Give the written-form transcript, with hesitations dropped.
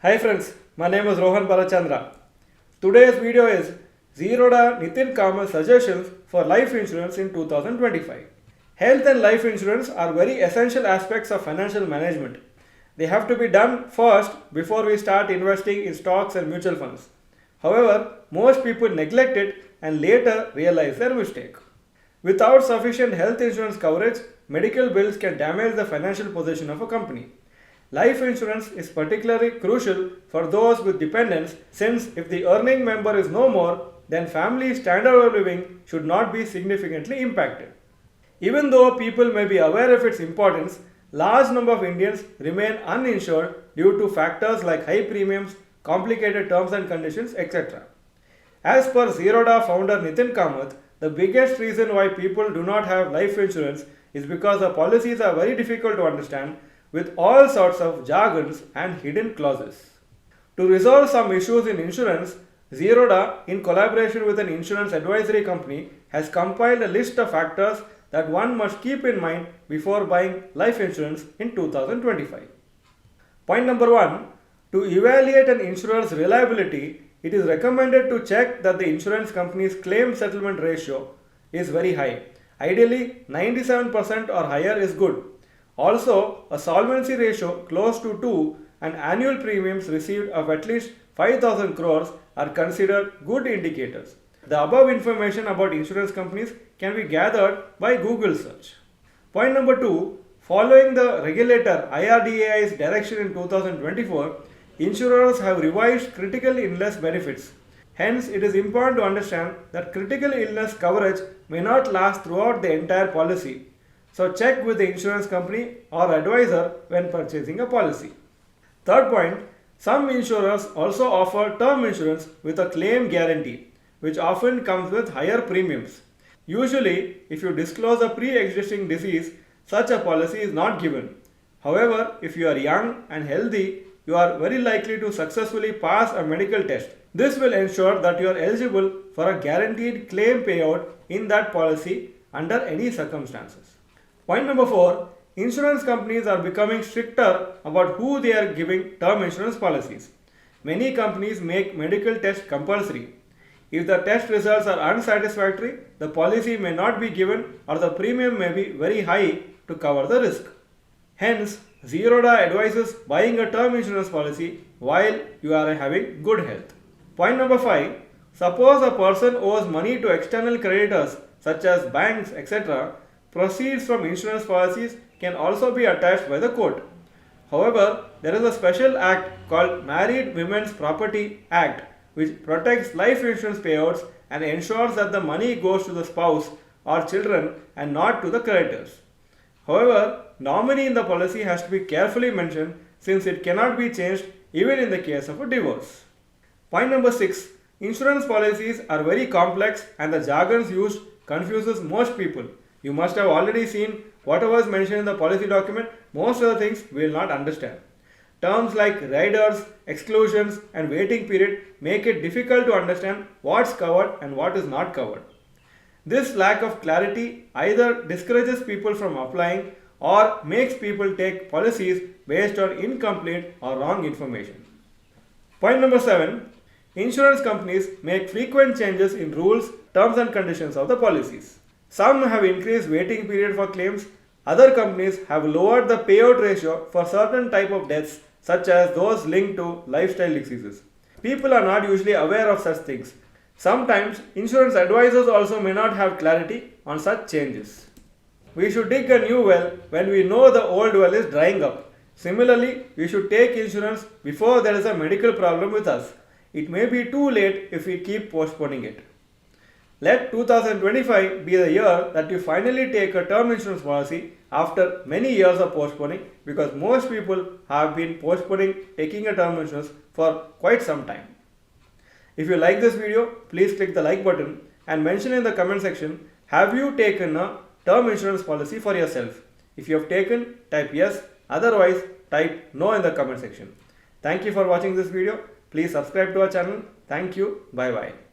Hi friends, my name is Rohan Balachandra. Today's video is Zerodha Nithin Kamath suggestions for life insurance in 2025. Health and life insurance are very essential aspects of financial management. They have to be done first before we start investing in stocks and mutual funds. However, most people neglect it and later realize their mistake. Without sufficient health insurance coverage, medical bills can damage the financial position of a company. Life insurance is particularly crucial for those with dependents since if the earning member is no more, then family standard of living should not be significantly impacted. Even though people may be aware of its importance, large number of Indians remain uninsured due to factors like high premiums, complicated terms and conditions, etc. As per Zerodha founder Nithin Kamath, the biggest reason why people do not have life insurance is because the policies are very difficult to understand with all sorts of jargons and hidden clauses. To resolve some issues in insurance, Zerodha, in collaboration with an insurance advisory company, has compiled a list of factors that one must keep in mind before buying life insurance in 2025. Point number 1. To evaluate an insurer's reliability, it is recommended to check that the insurance company's claim settlement ratio is very high. Ideally, 97% or higher is good. Also, a solvency ratio close to 2 and annual premiums received of at least 5,000 crores are considered good indicators. The above information about insurance companies can be gathered by Google search. Point number 2. Following the regulator IRDAI's direction in 2024, insurers have revised critical illness benefits. Hence, it is important to understand that critical illness coverage may not last throughout the entire policy. So check with the insurance company or advisor when purchasing a policy. Third point, some insurers also offer term insurance with a claim guarantee, which often comes with higher premiums. Usually, if you disclose a pre-existing disease, such a policy is not given. However, if you are young and healthy, you are very likely to successfully pass a medical test. This will ensure that you are eligible for a guaranteed claim payout in that policy under any circumstances. Point number 4. Insurance companies are becoming stricter about who they are giving term insurance policies. Many companies make medical tests compulsory. If the test results are unsatisfactory, the policy may not be given or the premium may be very high to cover the risk. Hence, Zerodha advises buying a term insurance policy while you are having good health. Point number 5. Suppose a person owes money to external creditors such as banks, etc. Proceeds from insurance policies can also be attached by the court. However, there is a special act called Married Women's Property Act which protects life insurance payouts and ensures that the money goes to the spouse or children and not to the creditors. However, nominee in the policy has to be carefully mentioned since it cannot be changed even in the case of a divorce. Point number 6. Insurance policies are very complex and the jargons used confuses most people. You must have already seen whatever is mentioned in the policy document, most of the things we will not understand. Terms like riders, exclusions and waiting period make it difficult to understand what's covered and what is not covered. This lack of clarity either discourages people from applying or makes people take policies based on incomplete or wrong information. Point number 7. Insurance companies make frequent changes in rules, terms and conditions of the policies. Some have increased waiting period for claims. Other companies have lowered the payout ratio for certain type of deaths such as those linked to lifestyle diseases. People are not usually aware of such things. Sometimes insurance advisors also may not have clarity on such changes. We should dig a new well when we know the old well is drying up. Similarly, we should take insurance before there is a medical problem with us. It may be too late if we keep postponing it. Let 2025 be the year that you finally take a term insurance policy after many years of postponing because most people have been postponing taking a term insurance for quite some time. If you like this video, please click the like button and mention in the comment section, have you taken a term insurance policy for yourself? If you have taken, type yes, otherwise type no in the comment section. Thank you for watching this video. Please subscribe to our channel. Thank you. Bye bye.